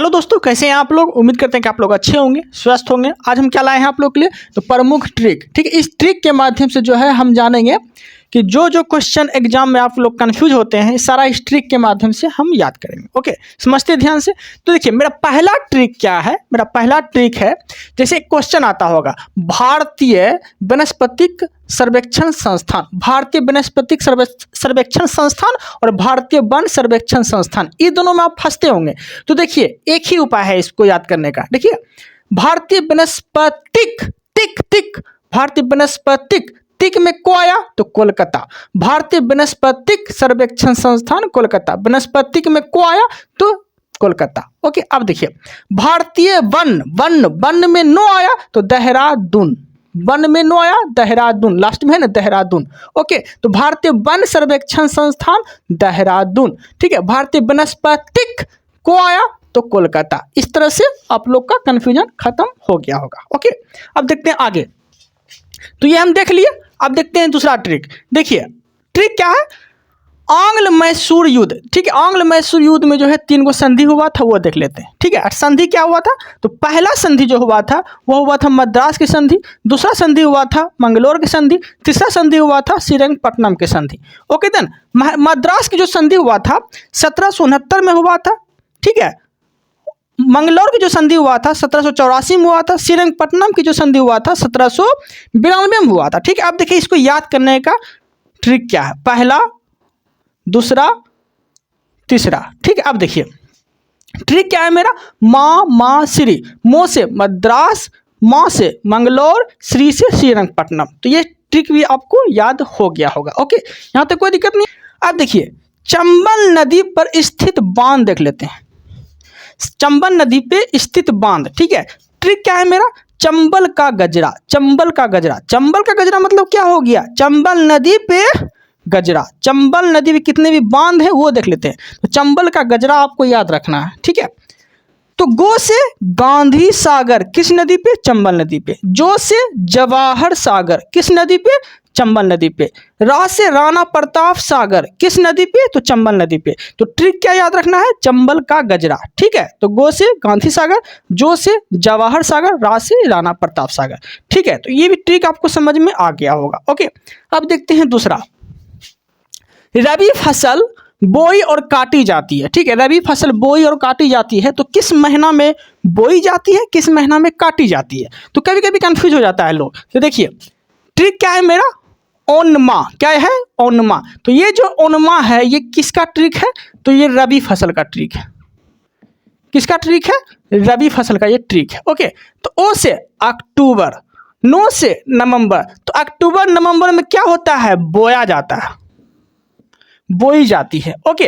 Hello दोस्तों, कैसे हैं आप लोग। उम्मीद करते हैं कि आप लोग अच्छे होंगे, स्वस्थ होंगे। आज हम क्या लाए हैं आप लोग के लिए, तो प्रमुख ट्रिक। ठीक है, इस ट्रिक के माध्यम से जो है हम जानेंगे कि जो क्वेश्चन एग्जाम में आप लोग कंफ्यूज होते हैं, सारा इस ट्रिक के माध्यम से हम याद करेंगे। ओके, समझते ध्यान से। तो देखिए, मेरा पहला ट्रिक क्या है। मेरा पहला ट्रिक है, जैसे एक क्वेश्चन आता होगा, भारतीय वनस्पतिक सर्वेक्षण संस्थान, भारतीय वनस्पतिक सर्वेक्षण संस्थान और भारतीय वन सर्वेक्षण संस्थान, ये दोनों में आप फंसते होंगे। तो देखिए, एक ही उपाय है इसको याद करने का। देखिए, भारतीय वनस्पतिक टिक टिक, भारतीय वनस्पतिक टिक में को आया तो कोलकाता, भारतीय वनस्पतिक सर्वेक्षण संस्थान कोलकाता, वनस्पतिक में को आया तो कोलकाता। ओके, अब देखिए, भारतीय वन, वन वन में नो आया तो देहरादून, वन में नो आया देहरादून, लास्ट में है ना देहरादून। ओके, तो भारतीय वन सर्वेक्षण संस्थान देहरादून। ठीक है, भारतीय वनस्पतिक को आया तो कोलकाता। इस तरह से आप लोग का कंफ्यूजन खत्म हो गया होगा। ओके, अब देखते हैं आगे। तो ये हम देख लिए। अब देखते हैं दूसरा ट्रिक। देखिए, ट्रिक क्या है, आंग्ल मैसूर युद्ध। ठीक है, आंग्ल मैसूर युद्ध में जो है 3 गो संधि हुआ था, वो देख लेते हैं। ठीक है, संधि क्या हुआ था, तो पहला संधि जो हुआ था वो हुआ था मद्रास की संधि, दूसरा संधि हुआ था मंगलोर की संधि, तीसरा संधि हुआ था श्रीरंगपट्टनम की संधि। ओके देन, मद्रास की जो संधि हुआ था 1769 में हुआ था। ठीक है, मंगलौर की जो संधि हुआ था 1784 में हुआ था, श्रीरंगपट्टनम की जो संधि हुआ था 1792 में हुआ था। ठीक है, अब देखिए, इसको याद करने का ट्रिक क्या है, पहला, दूसरा, तीसरा। ठीक है, अब देखिए ट्रिक क्या है मेरा, माँ श्री, मो से मद्रास, माँ से मंगलौर, श्री से श्रीरंगपट्टनम। तो ये ट्रिक भी आपको याद हो गया होगा। ओके, यहाँ तक कोई दिक्कत नहीं। अब देखिए, चंबल नदी पर स्थित बांध देख लेते हैं, चंबल नदी पे स्थित बांध। ठीक है, ट्रिक क्या है मेरा, चंबल का गजरा, चंबल का गजरा, चंबल का गजरा मतलब क्या हो गया, चंबल नदी पे गजरा। चंबल नदी में कितने भी बांध है वो देख लेते हैं। तो चंबल का गजरा आपको याद रखना है। ठीक है, तो गो से गांधी सागर किस नदी पे, चंबल नदी पे। जो से जवाहर सागर किस नदी पे, चंबल नदी पे। रा से राणा प्रताप सागर किस नदी पे, तो चंबल नदी पे। तो ट्रिक क्या याद रखना है, चंबल का गजरा। ठीक है, तो गो से गांधी सागर, जो से जवाहर सागर, रा से राणा प्रताप सागर। ठीक है, तो ये भी ट्रिक आपको समझ में आ गया होगा। ओके, अब देखते हैं दूसरा, रबी फसल बोई और काटी जाती है। ठीक है, रबी फसल बोई और काटी जाती है, तो किस महीना में बोई जाती है, किस महीना में काटी जाती है। तो कभी कभी कंफ्यूज हो जाता है लोग। तो देखिए, ट्रिक क्या है मेरा, ओनमा, क्या है, ओनमा। तो ये जो ओनमा है ये किसका ट्रिक है, तो ये रबी फसल का ट्रिक है। किसका ट्रिक है, रबी फसल का ये ट्रिक है। ओके, तो ओ से अक्टूबर, नो से नवंबर। तो अक्टूबर नवंबर में क्या होता है, बोया जाता है, बोई जाती है। ओके,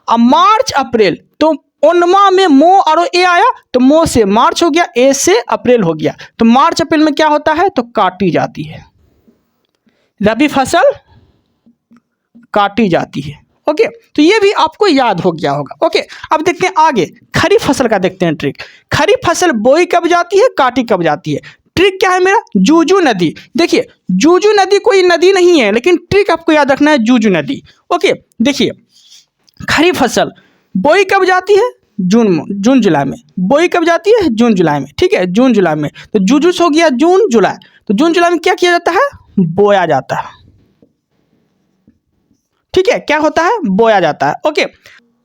अब मार्च अप्रैल, तो ओनमा में मो और ए आया तो मो से मार्च हो गया, ए से अप्रैल हो गया। तो मार्च अप्रैल में क्या होता है, तो काटी जाती है, रबी फसल काटी जाती है। ओके, तो ये भी आपको याद हो गया होगा। ओके, अब देखते हैं आगे, खरीफ फसल का देखते हैं ट्रिक। खरीफ फसल बोई कब जाती है, काटी कब जाती है। ट्रिक क्या है मेरा, जूजू नदी। देखिए, जूजू नदी कोई नदी नहीं है, लेकिन ट्रिक आपको याद रखना है, जूजू नदी। ओके, देखिए, खरीफ फसल बोई कब जाती है, जून जुलाई में। बोई कब जाती है, जून जुलाई में। ठीक है, जून जुलाई में। तो जूजू हो गया जून जुलाई। तो जून जुलाई में क्या किया जाता है, बोया जाता है। ठीक है, क्या होता है, बोया जाता है। ओके,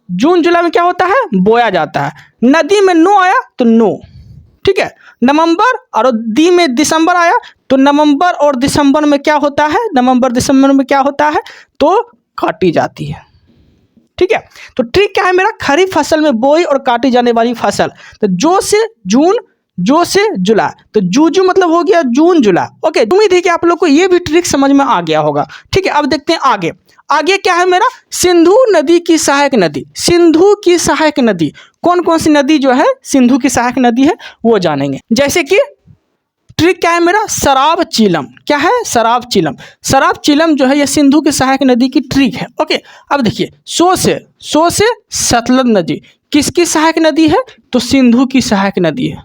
जून जुलाई में क्या होता है, बोया जाता है। नदी में नो आया तो नो। ठीक है, नवंबर और दी में दिसंबर आया तो नवंबर और दिसंबर में क्या होता है, नवंबर दिसंबर में क्या होता है, तो काटी जाती है। ठीक है, तो ट्रिक क्या है मेरा, खरीफ फसल में बोई और काटी जाने वाली फसल। तो जो से जून, जो से जुलाई, तो जूजू मतलब हो गया जून जुलाई। ओके, उम्मीद है कि आप लोग को ये भी ट्रिक समझ में आ गया होगा। ठीक है, अब देखते हैं आगे। आगे क्या है मेरा, सिंधु नदी की सहायक नदी। सिंधु की सहायक नदी, कौन कौन सी नदी जो है सिंधु की सहायक नदी है वो जानेंगे। जैसे कि ट्रिक क्या है मेरा, शराब चीलम। क्या है, शराब चीलम। शराब चीलम जो है ये सिंधु की सहायक नदी की ट्रिक है। ओके, अब देखिए, सो से सतलज नदी किसकी सहायक नदी है, तो सिंधु की सहायक नदी है।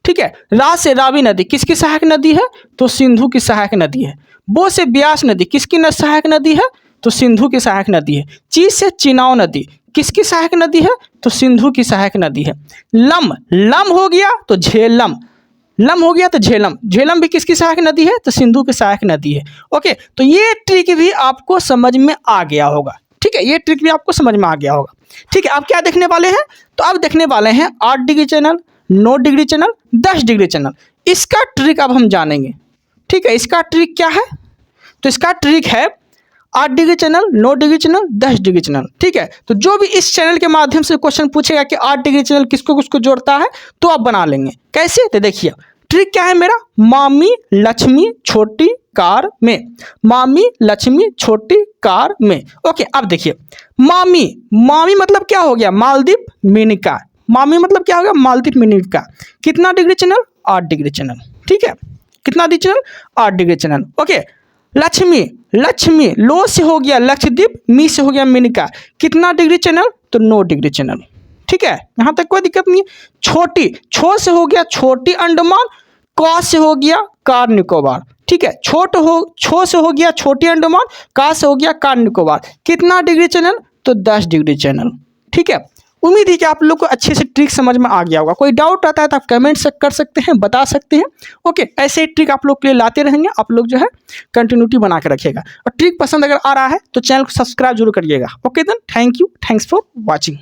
ठीक है, रा से रावी नदी किसकी सहायक नदी है, तो सिंधु की सहायक नदी है। बो से ब्यास नदी किसकी सहायक नदी है, तो सिंधु की सहायक नदी है। ची से चिनाव नदी किसकी सहायक नदी है? तो सिंधु की सहायक नदी है। लम, लम हो गया तो झेलम, लम हो गया तो झेलम, झेलम भी किसकी सहायक नदी है? तो सिंधु की सहायक नदी है। ओके, तो ये ट्रिक भी आपको समझ में आ गया होगा। ठीक है, ये ट्रिक भी आपको समझ में आ गया होगा। ठीक है, अब क्या देखने वाले हैं? तो अब देखने वाले हैं 8 degree channel, 9 degree channel, 10 degree channel. इसका ट्रिक अब हम जानेंगे। ठीक है, इसका ट्रिक क्या है? तो इसका ट्रिक है 8 degree channel, 9 degree channel, 10 degree channel. ठीक है, तो जो भी इस चैनल के माध्यम से क्वेश्चन पूछेगा कि 8 डिग्री चैनल किसको किसको जोड़ता है, तो आप बना लेंगे। कैसे? तो देखिए ट्रिक क्या है मेरा, मामी लक्ष्मी छोटी कार में, मामी लक्ष्मी छोटी कार में। ओके, अब देखिए मामी, मामी मतलब क्या हो गया? मालदीप मिनिका, मामी मतलब क्या हो गया? मालदीप मिनिका। कितना डिग्री चैनल? 8 degree channel. ठीक है, कितना degree channel? 8 degree channel. Okay, Lakshmi, Lakshmi लो से हो गया लक्षद्वीप, मी से हो गया मिनिका। कितना डिग्री चैनल? तो 9 डिग्री चैनल। ठीक है, यहाँ तक कोई दिक्कत नहीं है। छोटी, छो से हो गया छोटी अंडमान, का से हो गया कार निकोबार। ठीक है, छो से हो गया छोटी अंडमान, का से हो गया कार निकोबार। कितना डिग्री चैनल? तो 10 डिग्री चैनल। ठीक है, उम्मीद है कि आप लोग को अच्छे से ट्रिक समझ में आ गया होगा। कोई डाउट आता है तो आप कमेंट से कर सकते हैं, बता सकते हैं। ओके, ऐसे ही ट्रिक आप लोग के लिए लाते रहेंगे। आप लोग जो है कंटिन्यूटी बना के रखिएगा, और ट्रिक पसंद अगर आ रहा है तो चैनल को सब्सक्राइब जरूर करिएगा। Okay then, thank you, thanks for watching.